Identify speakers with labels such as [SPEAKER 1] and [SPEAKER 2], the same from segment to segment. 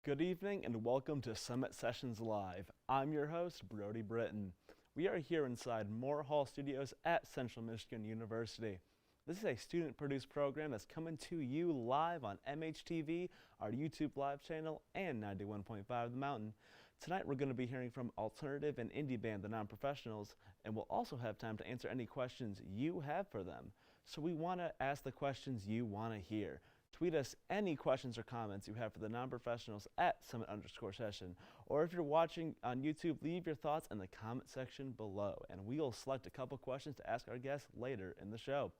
[SPEAKER 1] Good evening and welcome to Summit Sessions Live. I'm your host, Brody Britton. We are here inside Moore Hall Studios at Central Michigan University. This is a student-produced program that's coming to you live on MHTV, our YouTube live channel, and 91.5 The Mountain. Tonight we're going to be hearing from alternative and indie band The Non-Professionals, and we'll also have time to answer any questions you have for them. So we want to ask the questions you want to hear. Tweet us any questions or comments you have for the non-professionals at Summit_Session. Or if you're watching on YouTube, leave your thoughts in the comment section below, and we'll select a couple questions to ask our guests later in the show.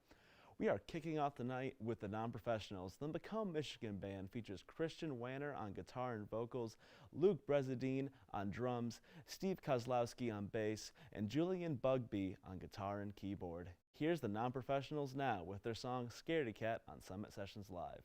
[SPEAKER 1] We are kicking off the night with the Non-Professionals. The Become Michigan band features Christian Wanner on guitar and vocals, Luke Brezadine on drums, Steve Kozlowski on bass, and Julian Bugbee on guitar and keyboard. Here's the Non-Professionals now with their song Scaredy Cat on Summit Sessions Live.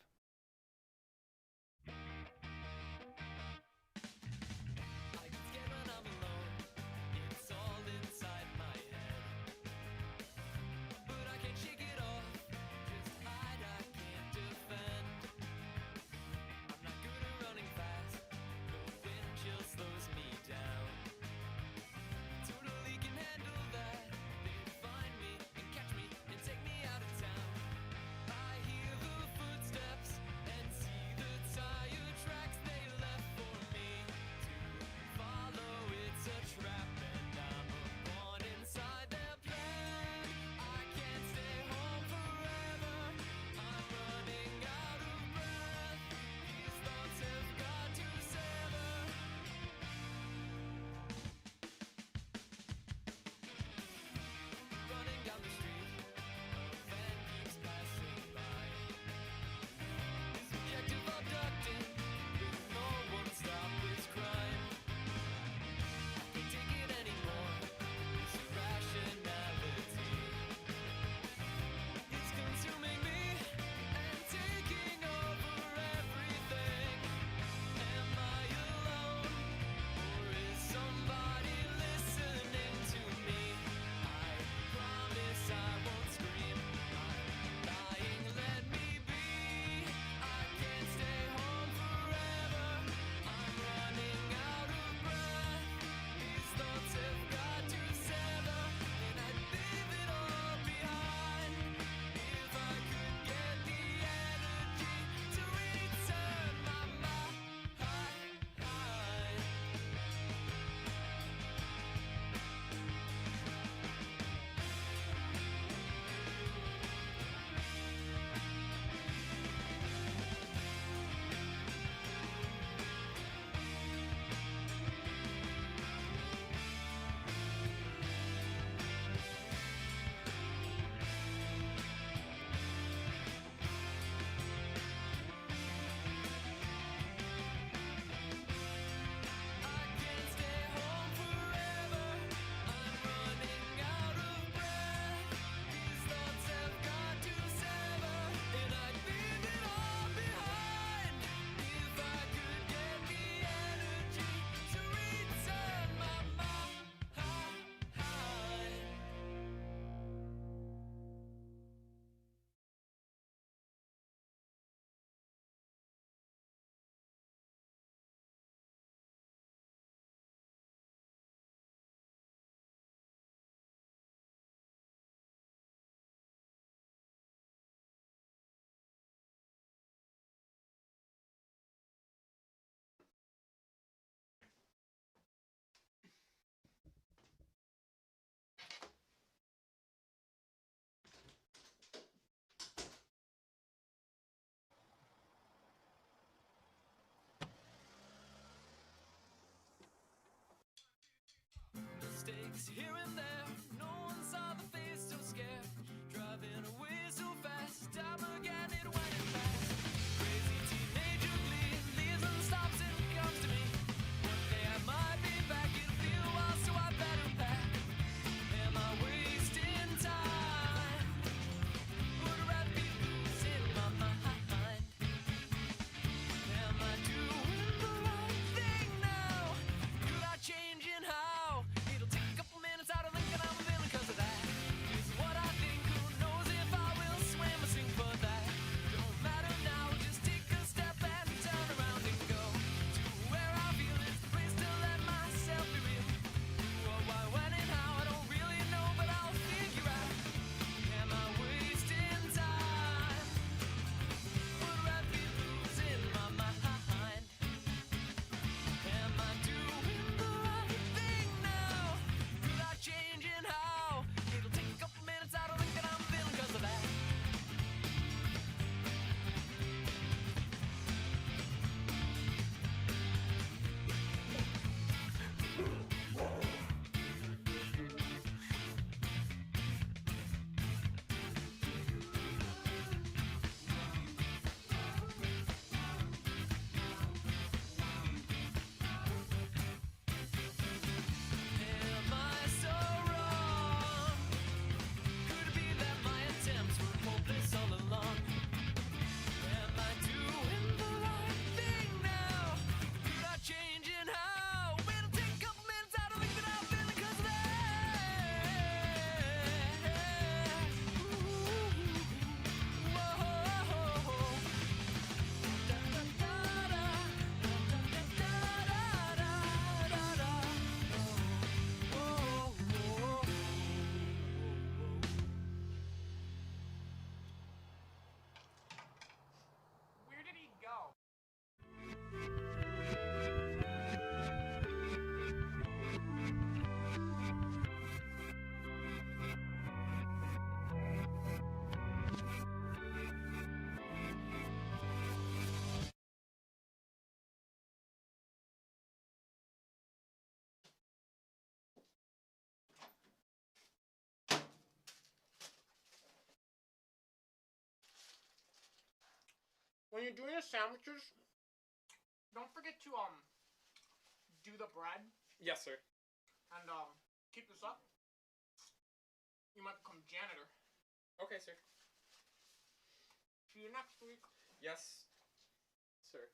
[SPEAKER 2] Mistakes here and there, no one saw the face so scared. Driving away so fast, time again it went fast. Crazy teenager glee leaves and stops and comes to me. One day I might be back, it'll be a while, so I better pack. Am I wasting time? Would I rather be losing my mind? Am I doing the right thing now? Could I change in how? It'll take a couple minutes out of the
[SPEAKER 3] when you're doing the sandwiches, don't forget to do the bread
[SPEAKER 4] Yes, sir.
[SPEAKER 3] and keep this up. You might become janitor.
[SPEAKER 4] Okay, sir.
[SPEAKER 3] See you next week.
[SPEAKER 4] Yes, sir.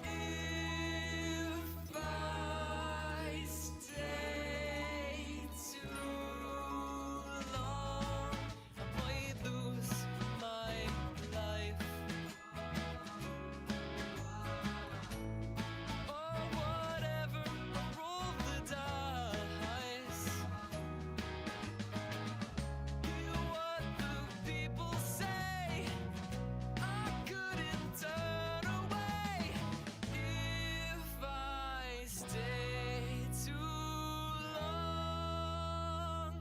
[SPEAKER 2] If I stay too long, I might lose my life. Or whatever, I'll roll the dice. Hear what the people say. I couldn't turn away if I stay too long.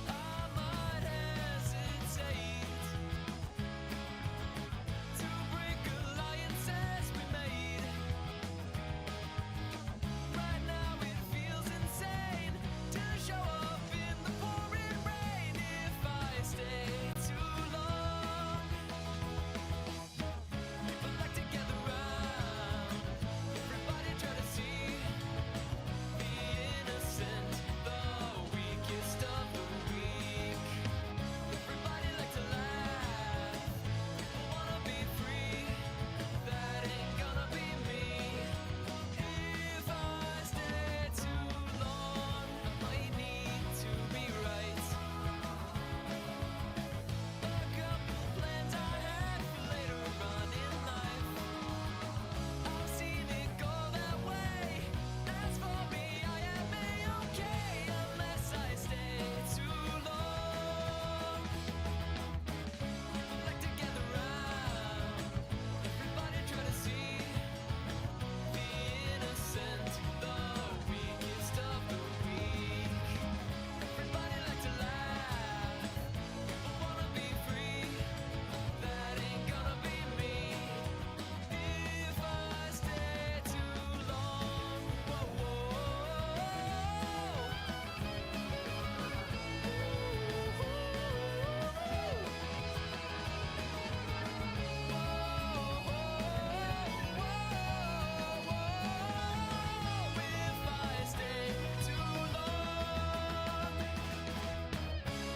[SPEAKER 2] I might hesitate to break alliances we made. Right now it feels insane to show up in the pouring rain if I stay too long. People like to gather round, everybody try to see the innocent, the weakest of the weak. Everybody like to laugh, people wanna be free. That ain't gonna be me. If I stay too long, I might need to rewrite a couple plans I had for later on in life. I've seen it go that way. As for me, I am a-okay unless I stay too long. People like to gather round, everybody try to see the innocent, the weakest of the weak. Everybody like to laugh, people wanna be free. That ain't gonna be me. If I stay too long, whoa, if I stay too long,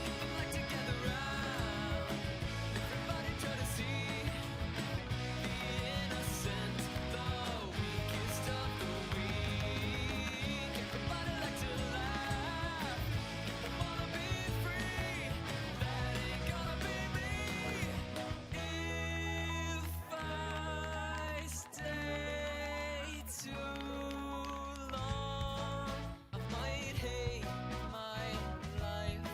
[SPEAKER 2] people like to gather round, everybody try to see the innocent, the weakest of the weak. Everybody like to laugh, people wanna be free. That ain't gonna be me. If I stay too long, I might hate my life.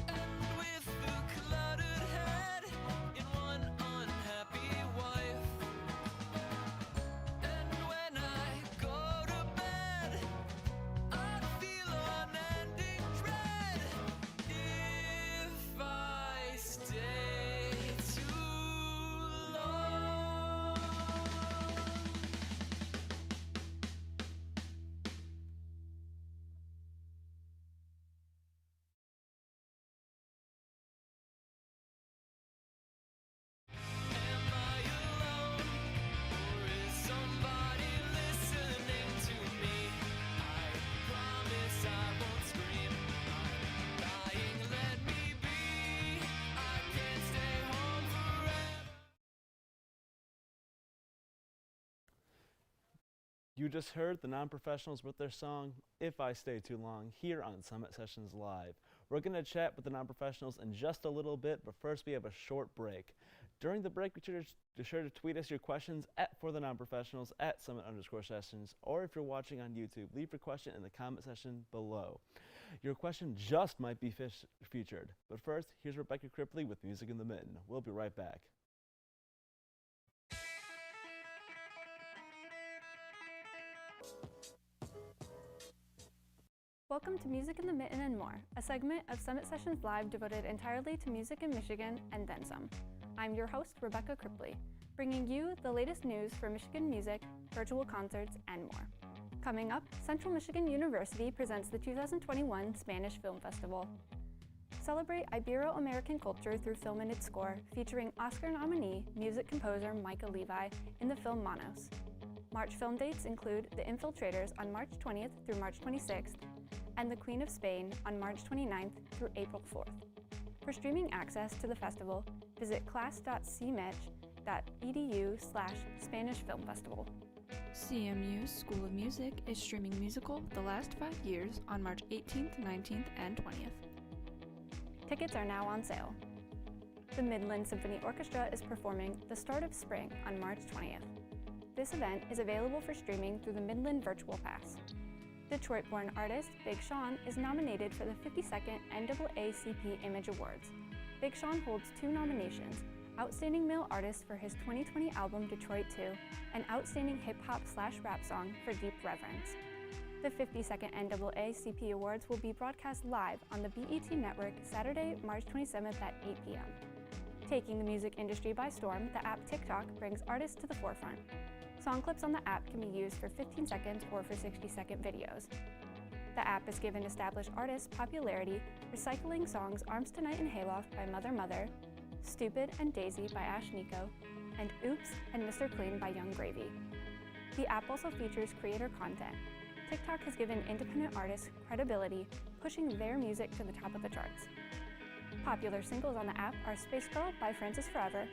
[SPEAKER 2] And with the cluttered head in one unhappy wife. And when I go to bed, I feel unending dread. If I stay too long. Am I alone, or is somebody listening to me? I promise I won't scream. I'm dying, let me be. I can't stay home forever.
[SPEAKER 1] You just heard the non-professionals with their song, If I Stay Too Long, here on Summit Sessions Live. We're going to chat with the non-professionals in just a little bit, but first we have a short break. During the break, be sure to tweet us your questions for the non-professionals at Summit_Sessions, or if you're watching on YouTube, leave your question in the comment section below. Your question just might be featured. But first, here's Rebecca Cripley with Music in the Mitten. We'll be right back.
[SPEAKER 5] Welcome to Music in the Mitten and More, a segment of Summit Sessions Live devoted entirely to music in Michigan and then some. I'm your host, Rebecca Cripley. bringing you the latest news for Michigan music, virtual concerts, and more. Coming up, Central Michigan University presents the 2021 Spanish Film Festival. Celebrate Ibero-American culture through film and its score, featuring Oscar nominee music composer Micah Levi in the film Manos. March film dates include The Infiltrators on March 20th through March 26th, and The Queen of Spain on March 29th through April 4th. For streaming access to the festival, visit class.cmich.edu/Spanish Film Festival.
[SPEAKER 6] CMU's School of Music is streaming musical The Last 5 Years on March 18th, 19th, and 20th.
[SPEAKER 5] Tickets are now on sale. The Midland Symphony Orchestra is performing The Start of Spring on March 20th. This event is available for streaming through the Midland Virtual Pass. Detroit-born artist Big Sean is nominated for the 52nd NAACP Image Awards. Big Sean holds 2 nominations, Outstanding Male Artist for his 2020 album Detroit 2, and Outstanding Hip-Hop/Rap Song for Deep Reverence. The 52nd NAACP Awards will be broadcast live on the BET Network Saturday, March 27th at 8 p.m. Taking the music industry by storm, the app TikTok brings artists to the forefront. Song clips on the app can be used for 15 seconds or for 60-second videos. The app has given established artists popularity, recycling songs Arms Tonight and Hayloft by Mother Mother, Stupid and Daisy by Ash Nico, and Oops and Mr. Clean by Young Gravy. The app also features creator content. TikTok has given independent artists credibility, pushing their music to the top of the charts. Popular singles on the app are Space Girl by Francis Forever,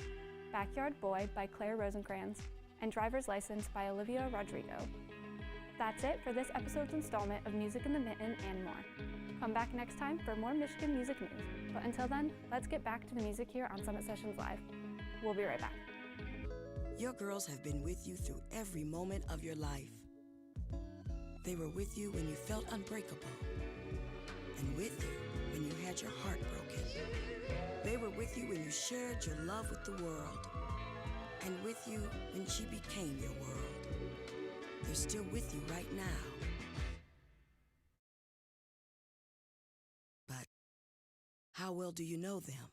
[SPEAKER 5] Backyard Boy by Claire Rosencrantz, and Driver's License by Olivia Rodrigo. That's it for this episode's installment of Music in the Mitten and more. Come back next time for more Michigan music news. But until then, let's get back to the music here on Summit Sessions Live. We'll be right back.
[SPEAKER 7] Your girls have been with you through every moment of your life. They were with you when you felt unbreakable, and with you when you had your heart broken. They were with you when you shared your love with the world, and with you when she became your world. They're still with you right now. But how well do you know them?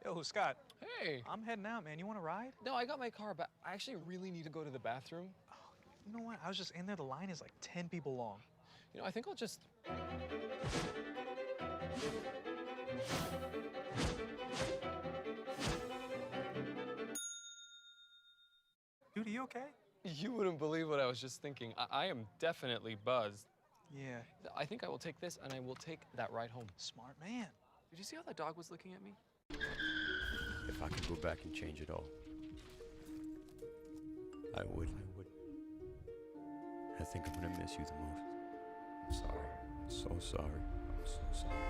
[SPEAKER 8] Yo, Scott,
[SPEAKER 9] Hey.
[SPEAKER 8] I'm heading out, man. You want to ride?
[SPEAKER 9] No, I got my car, but I actually really need to go to the bathroom.
[SPEAKER 8] You know what? I was just in there. The line is like 10 people long.
[SPEAKER 9] You know, I think I'll just...
[SPEAKER 8] Dude, are you okay?
[SPEAKER 9] You wouldn't believe what I was just thinking. I am definitely buzzed.
[SPEAKER 8] Yeah.
[SPEAKER 9] I think I will take this, and I will take that ride home.
[SPEAKER 8] Smart man.
[SPEAKER 9] Did you see how that dog was looking at me?
[SPEAKER 10] If I could go back and change it all, I would. I think I'm gonna miss you the most. I'm sorry. I'm so sorry. I'm so sorry.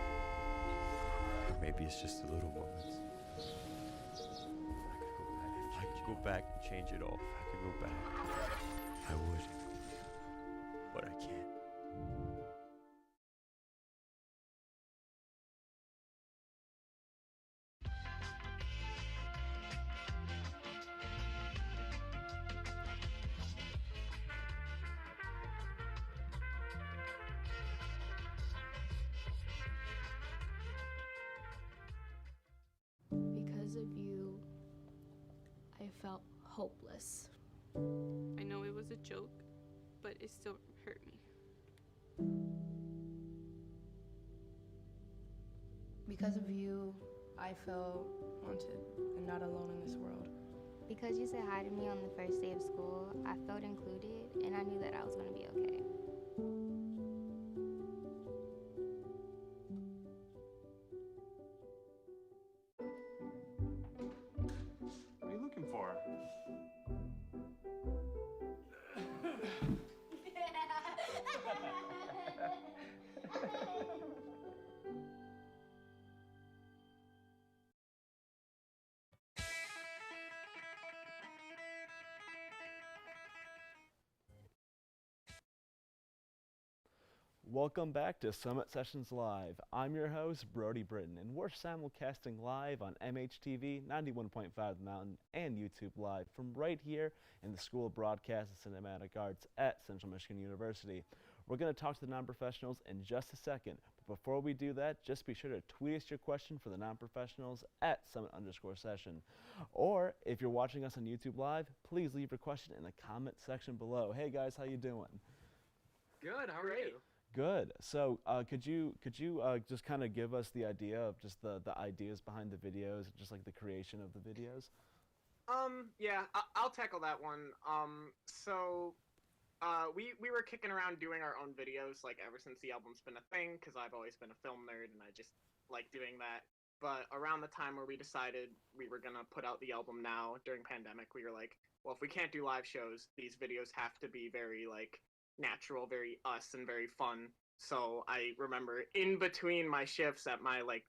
[SPEAKER 10] Maybe it's just the little moments. If I could go back and change it all, if I could go back, I would. But I can't.
[SPEAKER 11] Because of you, I felt hopeless.
[SPEAKER 6] I know it was a joke, but it still hurt me.
[SPEAKER 11] Because of you, I felt wanted and not alone in this world.
[SPEAKER 12] Because you said hi to me on the first day of school, I felt included and I knew that I was going to be okay.
[SPEAKER 13] What are you looking for?
[SPEAKER 1] Welcome back to Summit Sessions Live. I'm your host, Brody Britton, and we're simulcasting live on MHTV, 91.5 The Mountain, and YouTube Live from right here in the School of Broadcast and Cinematic Arts at Central Michigan University. We're going to talk to the non-professionals in just a second, but before we do that, just be sure to tweet us your question for the non-professionals at @summit_session. Or if you're watching us on YouTube Live, please leave your question in the comment section below. Hey guys, how you doing?
[SPEAKER 4] Good. How are you?
[SPEAKER 1] Good. So could you just kind of give us the idea of just the ideas behind the videos, just like the creation of the videos?
[SPEAKER 3] Yeah, I'll tackle that one. We were kicking around doing our own videos like ever since the album's been a thing, because I've always been a film nerd and I just like doing that. But around the time where we decided we were gonna put out the album now during pandemic, we were like, well, if we can't do live shows, these videos have to be very like natural, very us, and very fun. So I remember in between my shifts at my like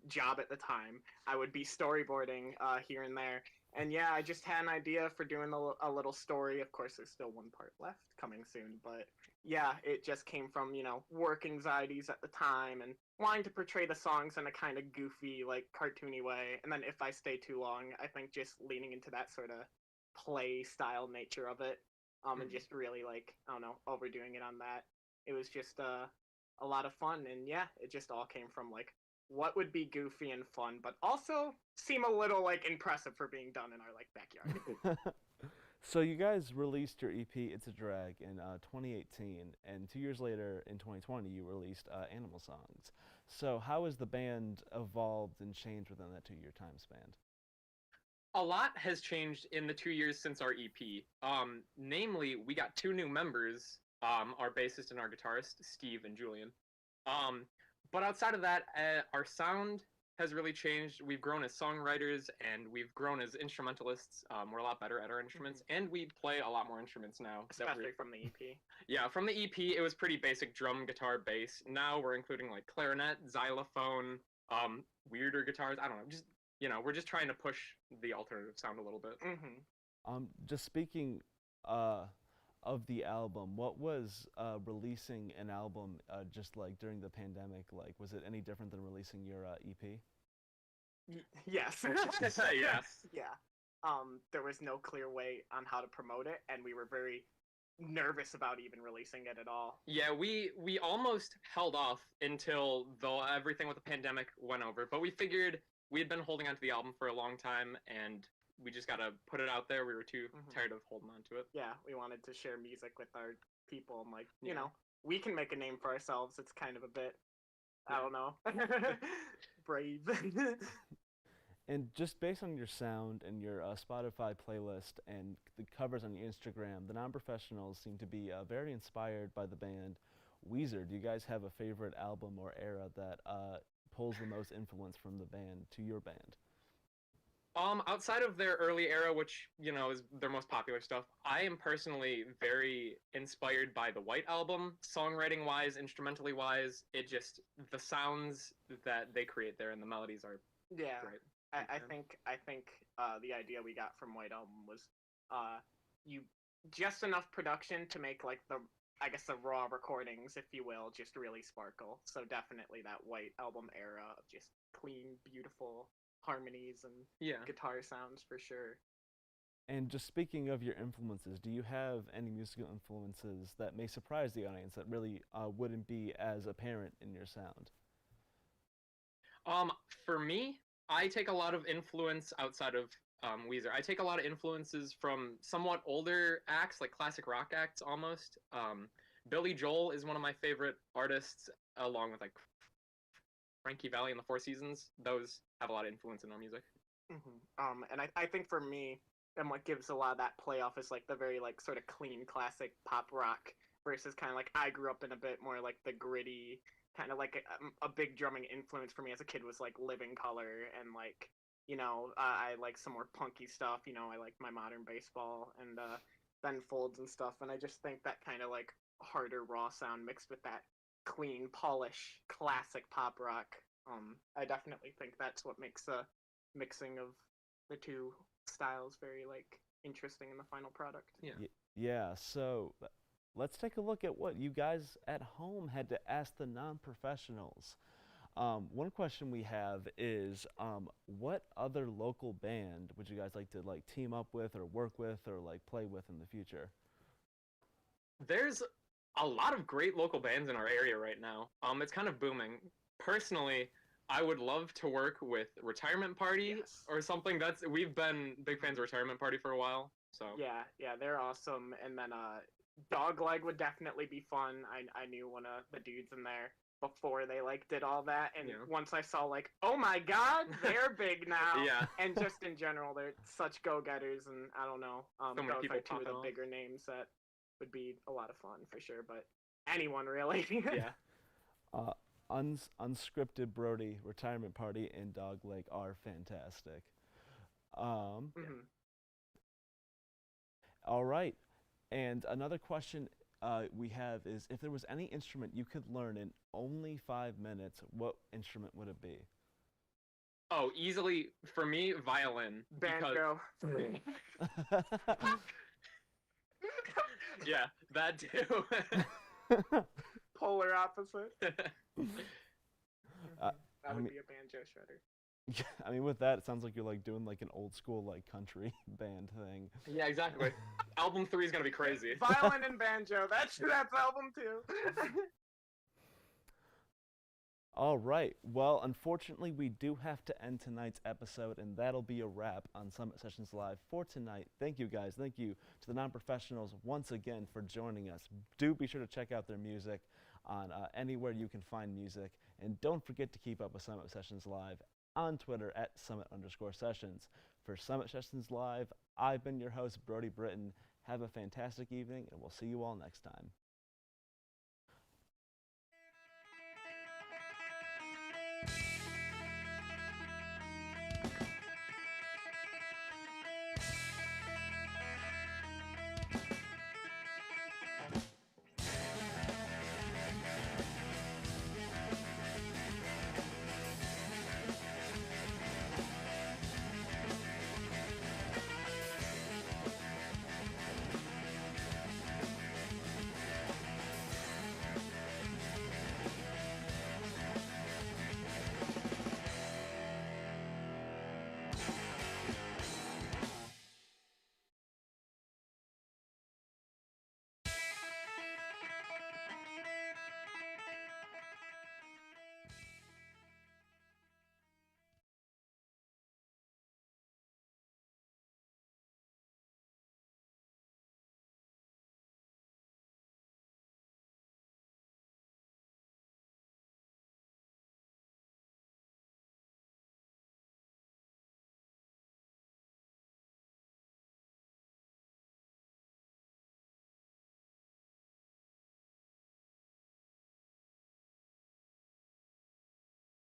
[SPEAKER 3] job at the time, I would be storyboarding here and there. And yeah, I just had an idea for doing a little story. Of course, there's still one part left coming soon, but yeah, it just came from, you know, work anxieties at the time and wanting to portray the songs in a kind of goofy, like cartoony way. And then if I stay too long, I think just leaning into that sort of play style nature of it, and just really like, I don't know, overdoing it on that. It was just a lot of fun, and yeah, it just all came from like what would be goofy and fun, but also seem a little like impressive for being done in our like backyard.
[SPEAKER 1] So you guys released your EP, It's a Drag, in 2018, and 2 years later, in 2020, you released Animal Songs. So how has the band evolved and changed within that 2-year time span?
[SPEAKER 4] A lot has changed in the 2 years since our EP. Namely, we got 2 new members, our bassist and our guitarist, Steve and Julian. But outside of that, our sound has really changed. We've grown as songwriters and we've grown as instrumentalists. We're a lot better at our instruments, and we play a lot more instruments now.
[SPEAKER 3] Especially from the EP.
[SPEAKER 4] Yeah, from the EP, it was pretty basic drum, guitar, bass. Now we're including like clarinet, xylophone, weirder guitars. I don't know, just, you know, we're just trying to push the alternative sound a little bit.
[SPEAKER 1] Just speaking of the album, what was releasing an album just like during the pandemic like? Was it any different than releasing your EP?
[SPEAKER 3] Yes.
[SPEAKER 4] Yes.
[SPEAKER 3] Yeah. There was no clear way on how to promote it, and we were very nervous about even releasing it at all.
[SPEAKER 4] Yeah, we almost held off until everything with the pandemic went over, but we figured we had been holding on to the album for a long time, and we just gotta put it out there. We were too tired of holding on to it.
[SPEAKER 3] Yeah, we wanted to share music with our people, and like, you know, we can make a name for ourselves. It's kind of a bit, I don't know, brave.
[SPEAKER 1] And just based on your sound and your Spotify playlist and the covers on your Instagram, the non-professionals seem to be very inspired by the band Weezer. Do you guys have a favorite album or era that pulls the most influence from the band to your band?
[SPEAKER 4] Outside of their early era, which, you know, is their most popular stuff, I am personally very inspired by the White Album, songwriting-wise, instrumentally-wise. It just, the sounds that they create there and the melodies are great.
[SPEAKER 3] I think the idea we got from White Album was you just enough production to make like the raw recordings, if you will, just really sparkle. So definitely that White Album era of just clean, beautiful harmonies and guitar sounds for sure.
[SPEAKER 1] And just speaking of your influences, do you have any musical influences that may surprise the audience that really wouldn't be as apparent in your sound?
[SPEAKER 4] For me, I take a lot of influence outside of Weezer. I take a lot of influences from somewhat older acts, like classic rock acts almost. Billy Joel is one of my favorite artists, along with like Frankie Valli and the Four Seasons. Those have a lot of influence in our music.
[SPEAKER 3] And I think for me, and what gives a lot of that play off is like the very like sort of clean classic pop rock versus kind of like I grew up in a bit more like the gritty kind of like a big drumming influence for me as a kid was like Living Color, and like, you know, I like some more punky stuff, you know, I like My Modern Baseball and Ben Folds and stuff, and I just think that kind of like harder raw sound mixed with that clean polish classic pop rock, I definitely think that's what makes the mixing of the two styles very like interesting in the final product.
[SPEAKER 1] Yeah, so let's take a look at what you guys at home had to ask the non-professionals. One question we have is, what other local band would you guys like to like team up with or work with or like play with in the future?
[SPEAKER 4] There's a lot of great local bands in our area right now. It's kind of booming. Personally, I would love to work with Retirement Party or something. We've been big fans of Retirement Party for a while. So
[SPEAKER 3] yeah, they're awesome. And then Dogleg would definitely be fun. I knew one of the dudes in there before they like did all that, and once I saw like, oh my god, they're big now.
[SPEAKER 4] Yeah.
[SPEAKER 3] And just in general, they're such go-getters, and I don't know.
[SPEAKER 4] So many
[SPEAKER 3] those
[SPEAKER 4] people
[SPEAKER 3] are two of the
[SPEAKER 4] popping off.
[SPEAKER 3] bigger names that would be a lot of fun for sure. But anyone really.
[SPEAKER 4] Yeah.
[SPEAKER 1] Unscripted Brody, Retirement Party, and Dogleg are fantastic. All right. And another question we have is, if there was any instrument you could learn in only 5 minutes, what instrument would it be?
[SPEAKER 4] Oh, easily, for me, violin.
[SPEAKER 3] Banjo.
[SPEAKER 4] Yeah, that too.
[SPEAKER 3] Polar opposite. That
[SPEAKER 1] I
[SPEAKER 3] would
[SPEAKER 1] mean-
[SPEAKER 3] be a banjo shredder.
[SPEAKER 1] Yeah, I mean, with that, it sounds like you're like doing like an old school like country band thing.
[SPEAKER 4] Yeah, exactly. Album 3 is gonna be crazy.
[SPEAKER 3] Violin and banjo. That's album 2.
[SPEAKER 1] All right. Well, unfortunately, we do have to end tonight's episode, and that'll be a wrap on Summit Sessions Live for tonight. Thank you, guys. Thank you to the non-professionals once again for joining us. Do be sure to check out their music on anywhere you can find music, and don't forget to keep up with Summit Sessions Live on Twitter at @Summit_Sessions. For Summit Sessions Live, I've been your host, Brody Britton. Have a fantastic evening, and we'll see you all next time.